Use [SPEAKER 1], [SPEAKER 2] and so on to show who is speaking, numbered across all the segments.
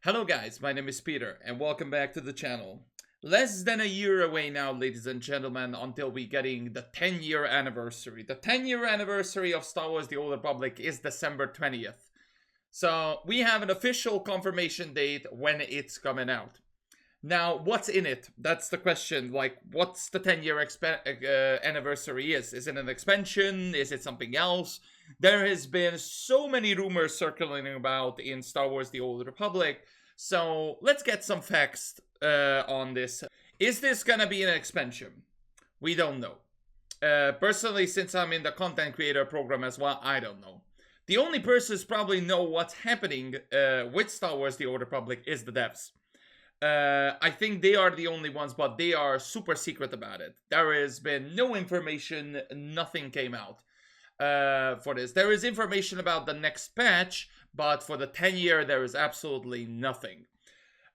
[SPEAKER 1] Hello guys, my name is Peter and welcome back to the channel. Less than a year away now, ladies and gentlemen, until we getting the 10-year anniversary. The 10-year anniversary of Star Wars The Old Republic is December 20th. So we have an official confirmation date when it's coming out. Now, what's in it? That's the question. Like, what's the 10-year anniversary is? Is it an expansion? Is it something else? There has been so many rumors circling about in Star Wars The Old Republic. So, let's get some facts on this. Is this gonna be an expansion? We don't know. Personally, since I'm in the content creator program as well, I don't know. The only persons probably know what's happening with Star Wars The Old Republic is the devs. I think they are the only ones, but they are super secret about it. There has been no information, nothing came out for this. There is information about the next patch, but for the 10-year, there is absolutely nothing.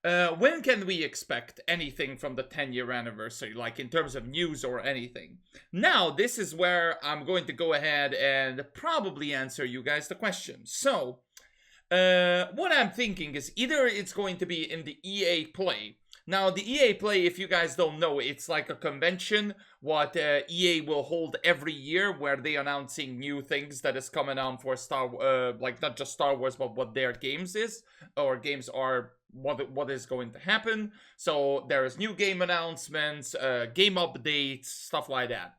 [SPEAKER 1] When can we expect anything from the 10-year anniversary, like in terms of news or anything? Now, this is where I'm going to go ahead and probably answer you guys the question. So, what I'm thinking is either it's going to be in the EA Play. Now, the EA Play, if you guys don't know, it's like a convention what EA will hold every year where they're announcing new things that is coming on for like not just Star Wars, but what their games is, or games are, what is going to happen. So there is new game announcements, game updates, stuff like that.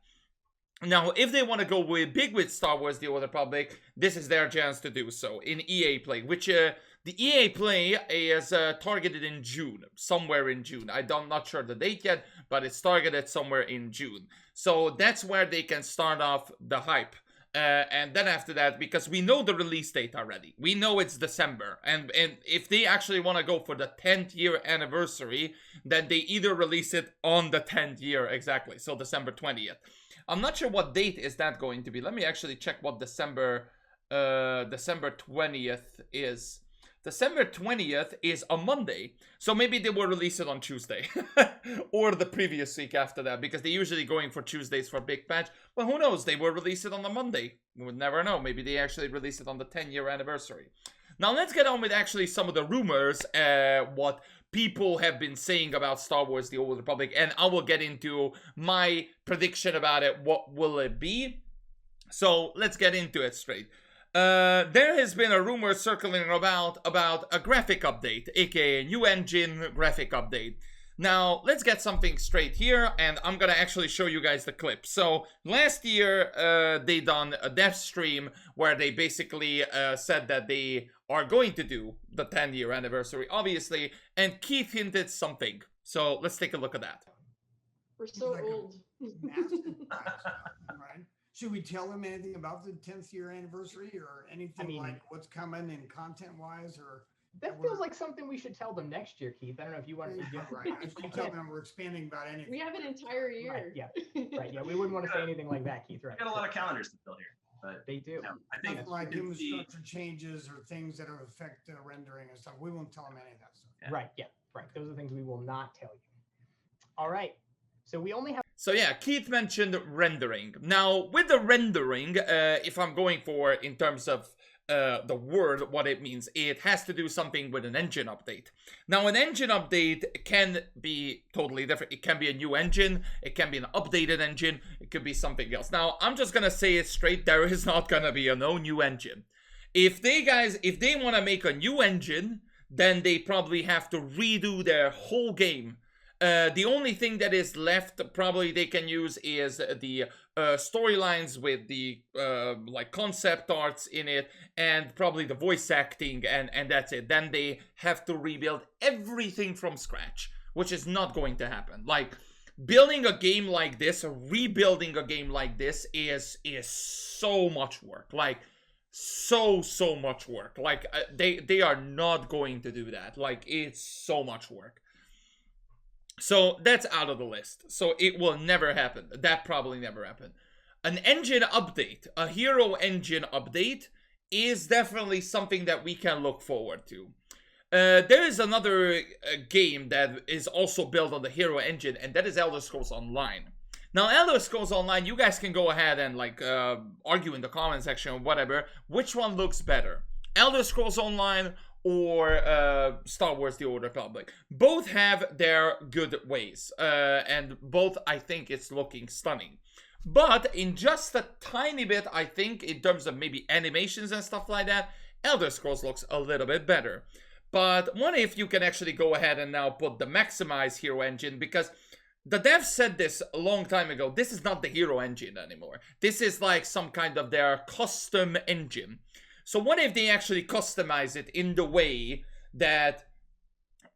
[SPEAKER 1] Now, if they want to go big with Star Wars The Old Republic, this is their chance to do so in EA Play, which the EA Play is targeted in June, somewhere in June. I'm not sure the date yet, but it's targeted somewhere in June. So that's where they can start off the hype. And then after that, because we know the release date already. We know it's December. And if they actually want to go for the 10th year anniversary, then they either release it on the 10th year exactly, so December 20th. I'm not sure what date is that going to be. Let me actually check what December 20th is. December 20th is a Monday, so maybe they will release it on Tuesday or the previous week after that, because they're usually going for Tuesdays for big patch. Well, who knows? They will release it on the Monday. We would never know. Maybe they actually release it on the 10-year anniversary. Now, let's get on with actually some of the rumors, what people have been saying about Star Wars The Old Republic, and I will get into my prediction about it. What will it be? So, let's get into it straight. There has been a rumor circling about a graphic update, aka new engine graphic update. Now, let's get something straight here, and I'm gonna actually show you guys the clip. So, last year, they done a dev stream where they basically said that they are going to do the 10-year anniversary, obviously, and Keith hinted something. So, let's take a look at that.
[SPEAKER 2] We're so old.
[SPEAKER 3] Right? Should we tell them anything about the 10th year anniversary or anything like what's coming in content-wise or...
[SPEAKER 4] That feels like something we should tell them next year, Keith. I don't know if you want to do
[SPEAKER 3] right. If you tell them we're expanding about anything.
[SPEAKER 2] We have an entire year.
[SPEAKER 4] Right, yeah. Right, yeah. We wouldn't want to say anything like that, Keith. Right.
[SPEAKER 5] We got a lot of calendars to fill here, but
[SPEAKER 4] they do.
[SPEAKER 5] I think
[SPEAKER 3] like infrastructure changes or things that affect rendering and stuff. We won't tell them any of that stuff.
[SPEAKER 4] Yeah. Right, yeah. Right. Those are things we will not tell you. All right. So we only have...
[SPEAKER 1] So yeah, Keith mentioned rendering. Now, with the rendering, if I'm going for in terms of the word, what it means, it has to do something with an engine update. Now, an engine update can be totally different. It can be a new engine, it can be an updated engine, it could be something else. Now, I'm just gonna say it straight, there is not gonna be no new engine. If they want to make a new engine, then they probably have to redo their whole game. The only thing that is left probably they can use is the storylines with the like concept arts in it, and probably the voice acting, and that's it. Then they have to rebuild everything from scratch, which is not going to happen. Like, building a game like this, or rebuilding a game like this is so much work. Like, so much work. Like, they are not going to do that. Like, it's so much work. So that's out of the list. So it will never happen. That probably never happened. An engine update, a hero engine update, is definitely something that we can look forward to. There is another game that is also built on the hero engine, and that is Elder Scrolls Online. Now, Elder Scrolls Online, you guys can go ahead and like argue in the comment section or whatever, which one looks better, Elder Scrolls Online or Star Wars The Old Republic. Both have their good ways, and both, I think, it's looking stunning. But in just a tiny bit, I think, in terms of maybe animations and stuff like that, Elder Scrolls looks a little bit better. But what if you can actually go ahead and now put the Maximize Hero Engine, because the devs said this a long time ago, this is not the Hero Engine anymore. This is like some kind of their custom engine. So what if they actually customize it in the way that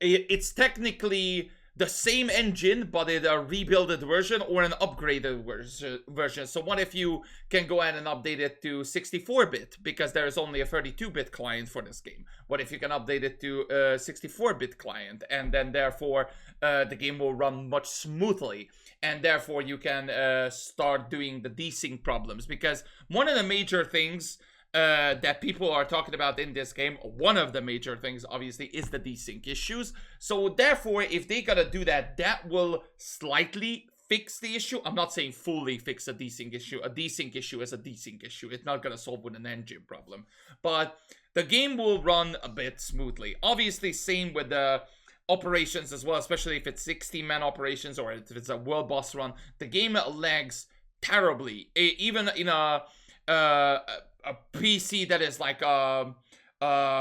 [SPEAKER 1] it's technically the same engine, but in a rebuilded version or an upgraded version? So what if you can go ahead and update it to 64-bit, because there is only a 32-bit client for this game? What if you can update it to a 64-bit client, and then therefore the game will run much smoothly, and therefore you can start doing the desync problems? Because one of the major things that people are talking about in this game, one of the major things, obviously, is the desync issues. So therefore, if they gotta do that, that will slightly fix the issue. I'm not saying fully fix a desync issue. A desync issue is a desync issue. It's not gonna solve with an engine problem. But the game will run a bit smoothly. Obviously, same with the operations as well, especially if it's 16-man operations or if it's a world boss run. The game lags terribly. Even in a PC that is like $100 or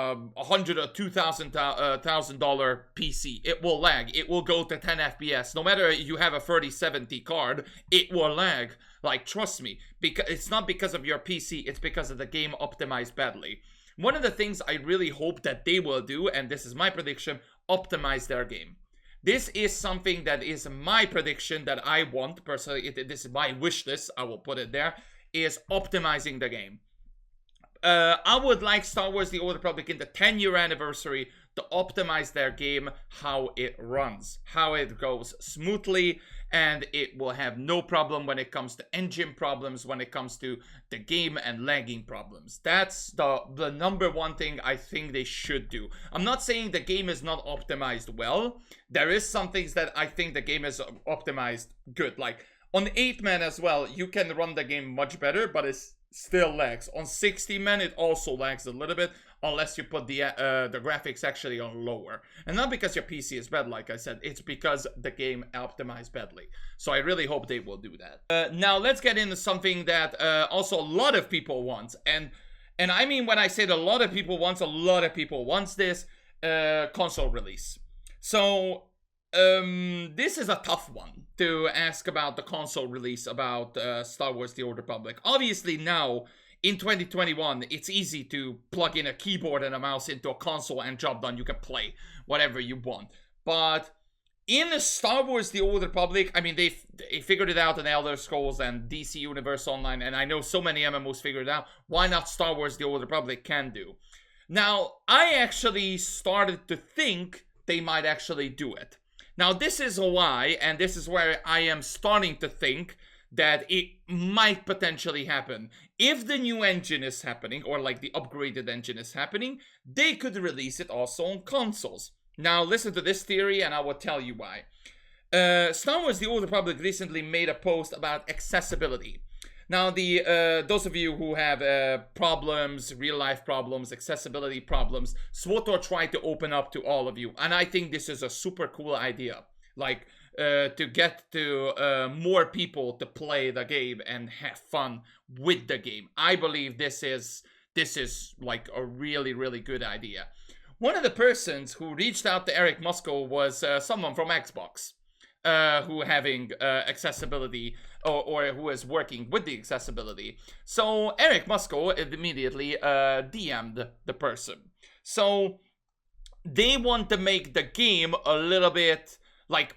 [SPEAKER 1] $2,000 PC, it will lag. It will go to 10 FPS. No matter you have a 3070 card, it will lag. Like, trust me, because it's not because of your PC, it's because of the game optimized badly. One of the things I really hope that they will do, and this is my prediction, optimize their game. This is something that is my prediction that I want personally. This is my wish list, I will put it there, is optimizing the game. I would like Star Wars The Old Republic in the 10-year anniversary to optimize their game, how it runs, how it goes smoothly, and it will have no problem when it comes to engine problems, when it comes to the game and lagging problems. That's the number one thing I think they should do. I'm not saying the game is not optimized well. There is some things that I think the game is optimized good. Like on 8-man as well, you can run the game much better, but it's still lags. On 60-man, it also lags a little bit, unless you put the graphics actually on lower. And not because your PC is bad, like I said, it's because the game optimized badly. So I really hope they will do that. Now let's get into something that also a lot of people want. And I mean, when I say that a lot of people wants this console release. So this is a tough one to ask about the console release about Star Wars The Old Republic. Obviously now, in 2021, it's easy to plug in a keyboard and a mouse into a console and job done. You can play whatever you want. But in Star Wars The Old Republic, I mean, they figured it out in Elder Scrolls and DC Universe Online, and I know so many MMOs figured it out. Why not Star Wars The Old Republic can do? Now, I actually started to think they might actually do it. Now, this is why, and this is where I am starting to think that it might potentially happen. If the new engine is happening, or like the upgraded engine is happening, they could release it also on consoles. Now, listen to this theory, and I will tell you why. Star Wars The Old Republic recently made a post about accessibility. Now, those of you who have problems, real-life problems, accessibility problems, SWTOR tried to open up to all of you. And I think this is a super cool idea. Like, to get to more people to play the game and have fun with the game. I believe this is like a really, really good idea. One of the persons who reached out to Eric Musco was someone from Xbox. Who having accessibility or who is working with the accessibility. So Eric Musco immediately DM'd the person. So they want to make the game a little bit like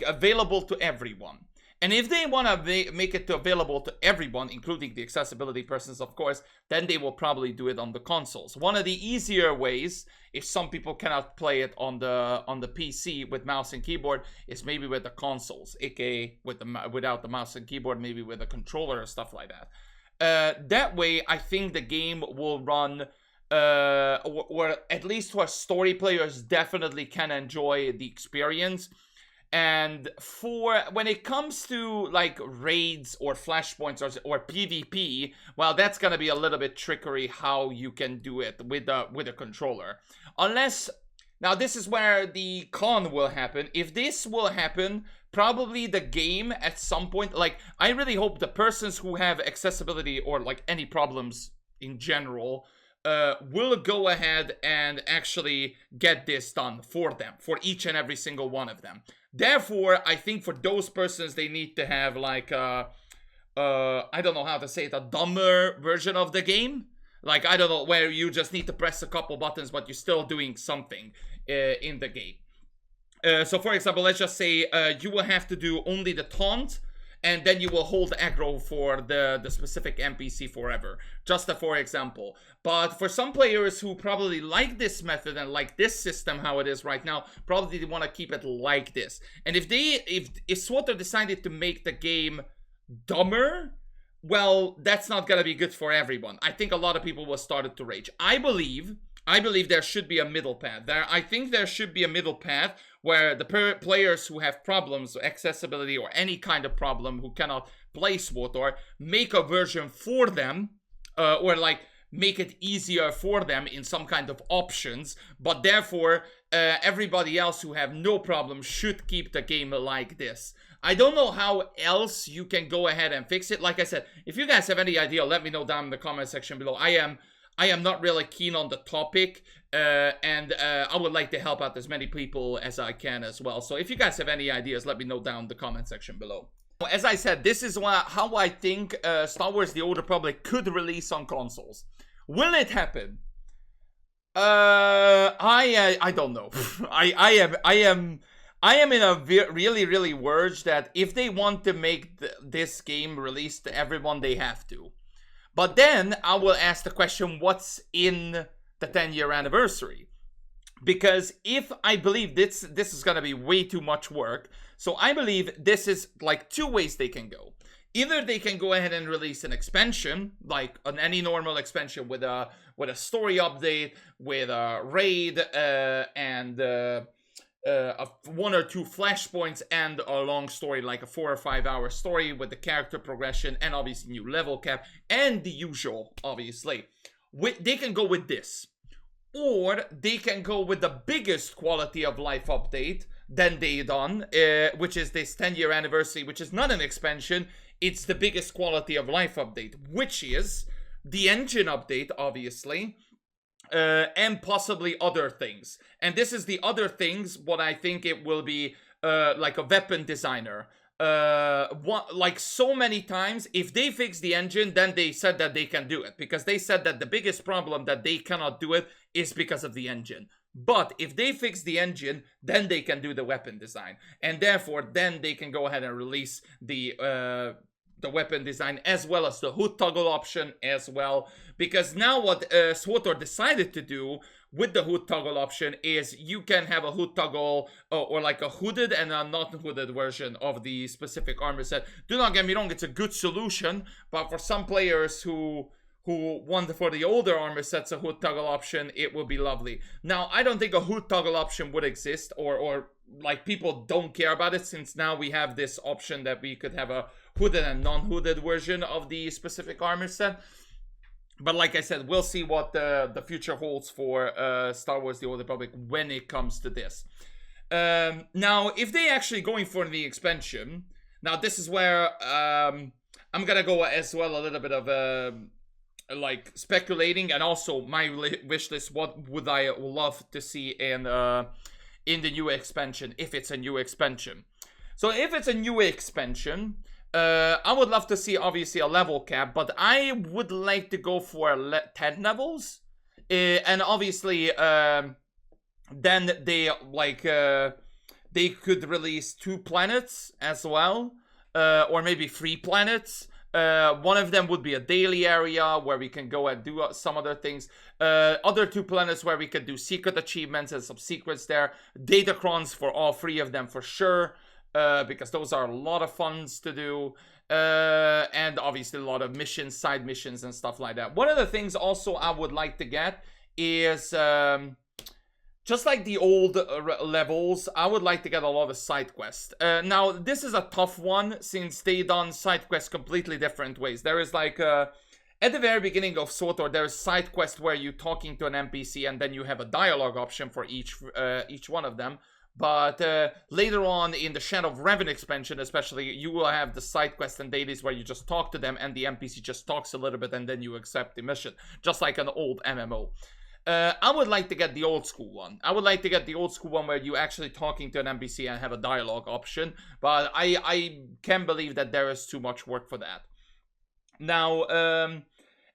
[SPEAKER 1] available to everyone. And if they want to make it available to everyone, including the accessibility persons, of course, then they will probably do it on the consoles. One of the easier ways, if some people cannot play it on the PC with mouse and keyboard, is maybe with the consoles, aka without the mouse and keyboard, maybe with a controller or stuff like that. That way, I think the game will run, or at least where story players definitely can enjoy the experience. And for when it comes to like raids or flashpoints or PvP, well, that's gonna be a little bit trickery how you can do it with a controller. Unless, now this is where the con will happen. If this will happen, probably the game at some point, like I really hope the persons who have accessibility or like any problems in general will go ahead and actually get this done for them, for each and every single one of them. Therefore, I think for those persons, they need to have like I don't know how to say it, a dumber version of the game. Like, I don't know, where you just need to press a couple buttons, but you're still doing something in the game. So for example, let's just say you will have to do only the taunt, and then you will hold aggro for the specific NPC forever. Just for example. But for some players who probably like this method and like this system how it is right now, probably they want to keep it like this. And if SWTOR decided to make the game dumber, well, that's not gonna be good for everyone. I think a lot of people will start to rage. I believe there should be a middle path. I think there should be a middle path where the players who have problems, accessibility, or any kind of problem who cannot play SWTOR, make a version for them, or like make it easier for them in some kind of options, but therefore everybody else who have no problem should keep the game like this. I don't know how else you can go ahead and fix it. Like I said, if you guys have any idea, let me know down in the comment section below. I am not really keen on the topic, and I would like to help out as many people as I can as well. So if you guys have any ideas, let me know down in the comment section below. As I said, this is how I think Star Wars The Old Republic could release on consoles. Will it happen? I don't know. I am in a really worried that if they want to make this game release to everyone, they have to. But then I will ask the question, what's in the 10-year anniversary? Because if I believe this is gonna be way too much work, so I believe this is like two ways they can go. Either they can go ahead and release an expansion, like any normal expansion with a story update, with a raid, and one or two flashpoints, and a long story, like a 4 or 5 hour story with the character progression, and obviously new level cap, and the usual, obviously. They can go with this. Or they can go with the biggest quality of life update than they done, which is this 10-year anniversary, which is not an expansion. It's the biggest quality of life update, which is the engine update, obviously, and possibly other things. And this is the other things, what I think it will be, like a weapon designer. Like so many times, if they fix the engine, then they said that they can do it. Because they said that the biggest problem that they cannot do it is because of the engine. But if they fix the engine, then they can do the weapon design. And therefore, then they can go ahead and release the weapon design, as well as the hood toggle option as well. Because now what SWTOR decided to do with the hood toggle option is you can have a hood toggle or like a hooded and a not hooded version of the specific armor set. Do not get me wrong, it's a good solution, but for some players who want for the older armor sets a hood toggle option, it would be lovely. Now, I don't think a hood toggle option would exist, or like people don't care about it, since now we have this option that we could have a hooded and non-hooded version of the specific armor set. But like I said, we'll see what the future holds for Star Wars The Old Republic when it comes to this. Now, if they actually going for the expansion, now this is where I'm gonna go as well a little bit of like speculating, and also my wish list. What would I love to see in the new expansion, if it's a new expansion? So if it's a new expansion, I would love to see obviously a level cap, but I would like to go for 10 levels, and obviously then they like they could release 2 planets as well, or maybe 3 planets. One of them would be a daily area where we can go and do some other things. Other 2 planets where we could do secret achievements and some secrets there. Datacrons for all 3 of them for sure, because those are a lot of funs to do. And obviously a lot of missions, side missions and stuff like that. One of the things also I would like to get is just like the old levels, I would like to get a lot of side quests. Now, this is a tough one since they done side quests completely different ways. There is like, at the very beginning of SWTOR, there's side quest where you're talking to an NPC and then you have a dialogue option for each one of them. But later on in the Shadow of Revan expansion especially, you will have the side quests and dailies where you just talk to them and the NPC just talks a little bit and then you accept the mission. Just like an old MMO. I would like to get the old school one. I would like to get the old school one where you actually talking to an NPC and have a dialogue option. But I can't believe that there is too much work for that. Now,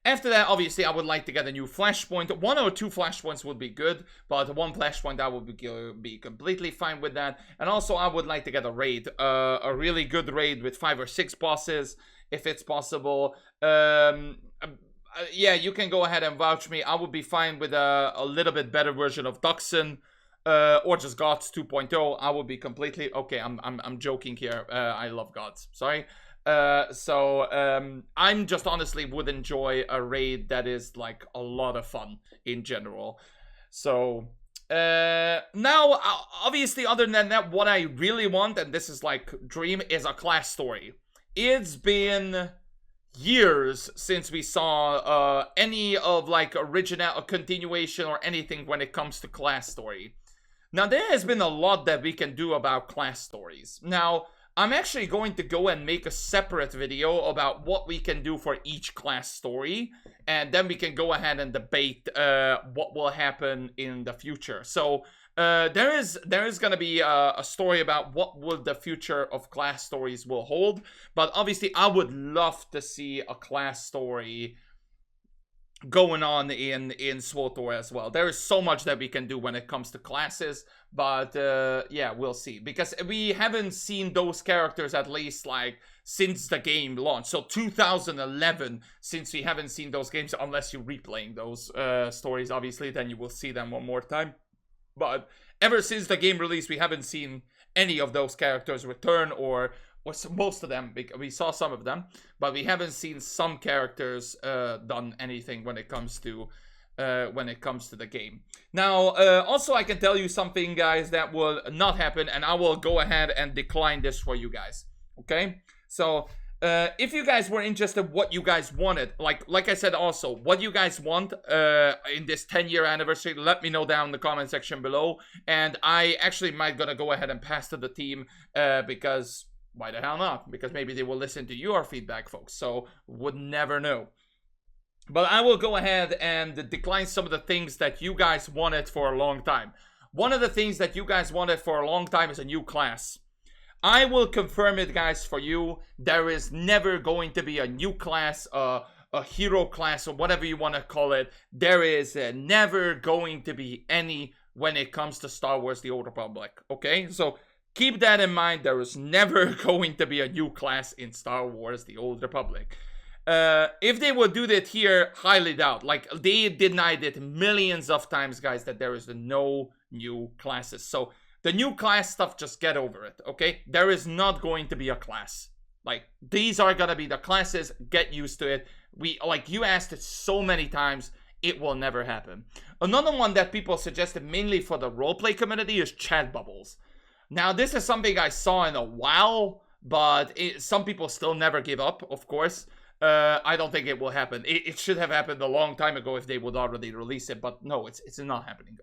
[SPEAKER 1] after that, obviously, I would like to get a new flashpoint. 1 or 2 flashpoints would be good, but 1 flashpoint, I would be completely fine with that. And also, I would like to get a raid, a really good raid with 5 or 6 bosses, if it's possible. Yeah, you can go ahead and vouch me. I would be fine with a little bit better version of Duxon, or just Gods 2.0. I would be completely okay. I'm joking here. I love Gods. Sorry. I'm just honestly would enjoy a raid that is like a lot of fun in general. So now obviously other than that, what I really want, and this is like dream, is a class story. It's been years since we saw any of like original continuation or anything when it comes to class story. Now there has been a lot that we can do about class stories. Now I'm actually going to go and make a separate video about what we can do for each class story, and then we can go ahead and debate what will happen in the future. So there is going to be a story about what will the future of class stories will hold, but obviously I would love to see a class story going on in SWTOR as well. There is so much that we can do when it comes to classes, but yeah, we'll see, because we haven't seen those characters at least like since the game launched. So 2011 since we haven't seen those games, unless you're replaying those stories, obviously then you will see them one more time. But ever since the game release, we haven't seen any of those characters return, or most of them. We saw some of them, but we haven't seen some characters done anything when it comes to the game. Now, also I can tell you something, guys, that will not happen, and I will go ahead and decline this for you guys. Okay, so if you guys were interested, what you guys wanted, like I said, also what you guys want in this 10-year anniversary, let me know down in the comment section below, and I actually might gonna go ahead and pass to the team because why the hell not? Because maybe they will listen to your feedback, folks. So would never know. But I will go ahead and decline some of the things that you guys wanted for a long time. One of the things that you guys wanted for a long time is a new class. I will confirm it, guys, for you. There is never going to be a new class, a hero class, or whatever you want to call it. There is never going to be any when it comes to Star Wars The Old Republic. Okay, so keep that in mind. There is never going to be a new class in Star Wars The Old Republic. If they would do that here, highly doubt. Like, they denied it millions of times, guys, that there is no new classes. So the new class stuff, just get over it, okay? There is not going to be a class. Like, these are gonna be the classes. Get used to it. You asked it so many times, it will never happen. Another one that people suggested mainly for the roleplay community is chat bubbles. Now, this is something I saw in a while, but some people still never give up, of course. I don't think it will happen. It should have happened a long time ago if they would already release it, but no, it's not happening.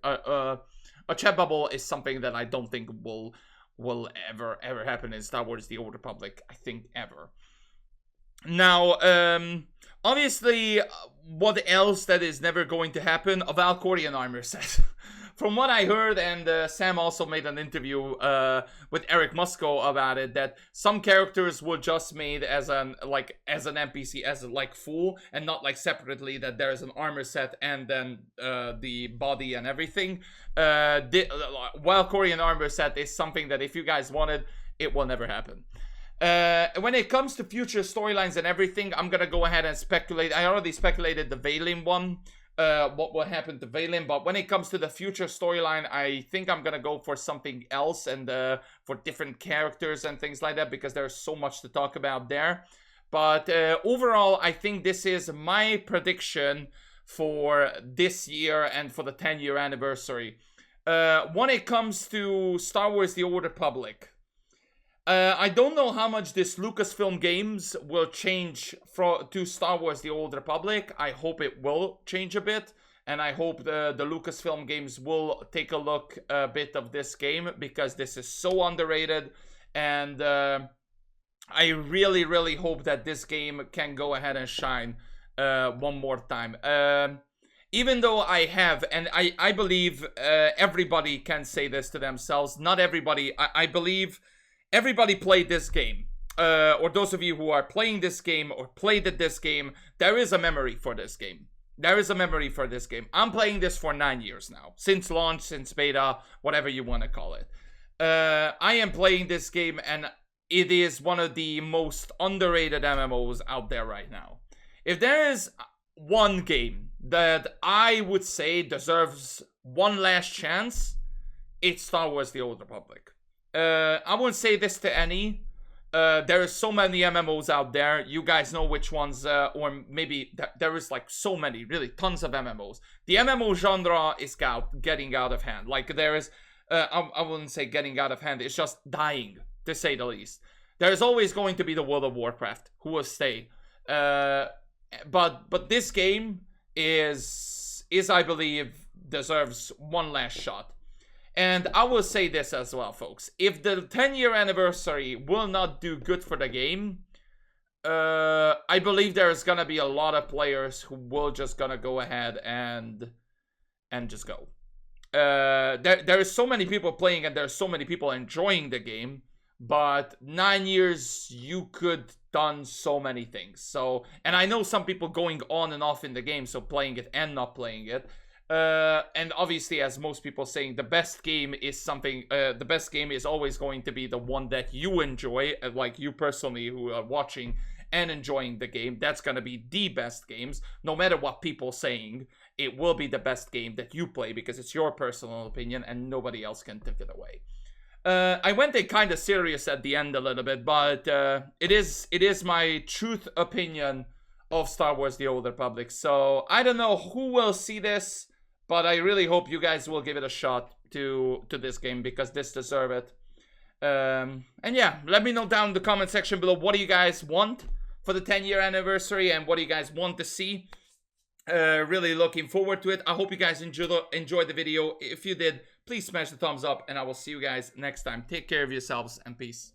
[SPEAKER 1] A chat bubble is something that I don't think will ever happen in Star Wars The Old Republic. I think ever. Now, obviously, what else that is never going to happen? A Valkyrian armor set. From what I heard, and Sam also made an interview with Eric Musco about it, that some characters were just made as an NPC, as like full, and not like separately, that there's an armor set and then the body and everything. Valkyrian armor set is something that if you guys wanted, it will never happen. When it comes to future storylines and everything, I'm gonna go ahead and speculate. I already speculated the Valen one. What will happen to Valen, but when it comes to the future storyline, I think I'm gonna go for something else, and for different characters and things like that, because there's so much to talk about there. But overall, I think this is my prediction for this year and for the 10-year anniversary. when it comes to Star Wars The Old Republic, I don't know how much this Lucasfilm Games will change to Star Wars The Old Republic. I hope it will change a bit. And I hope the Lucasfilm Games will take a look a bit of this game, because this is so underrated. And I really, really hope that this game can go ahead and shine one more time. Even though I have, and I believe everybody can say this to themselves. Not everybody. I believe everybody played this game. Or those of you who are playing this game or played this game, there is a memory for this game. There is a memory for this game. I'm playing this for 9 years now. Since launch, since beta, whatever you want to call it. I am playing this game, and it is one of the most underrated MMOs out there right now. If there is one game that I would say deserves one last chance, it's Star Wars The Old Republic. I won't say this to any. There are so many MMOs out there. You guys know which ones, or maybe there is like so many, really tons of MMOs. The MMO genre is getting out of hand. Like there is, I wouldn't say getting out of hand. It's just dying, to say the least. There is always going to be the World of Warcraft, who will stay. But this game is I believe deserves one last shot. And I will say this as well, folks. If the 10-year anniversary will not do good for the game, I believe there's gonna be a lot of players who will just gonna go ahead and just go. There is so many people playing, and there's so many people enjoying the game. But 9 years, you could done so many things. So, and I know some people going on and off in the game, so playing it and not playing it. And obviously, as most people saying, the best game is something, the best game is always going to be the one that you enjoy, like you personally who are watching and enjoying the game. That's gonna be the best games, no matter what people saying. It will be the best game that you play, because it's your personal opinion and nobody else can take it away. I went in kind of serious at the end a little bit, but it is my truth opinion of Star Wars The Old Republic. So I don't know who will see this, but I really hope you guys will give it a shot to this game, because this deserves it. And yeah, let me know down in the comment section below, what do you guys want for the 10-year anniversary, and what do you guys want to see. Really looking forward to it. I hope you guys enjoyed the video. If you did, please smash the thumbs up, and I will see you guys next time. Take care of yourselves, and peace.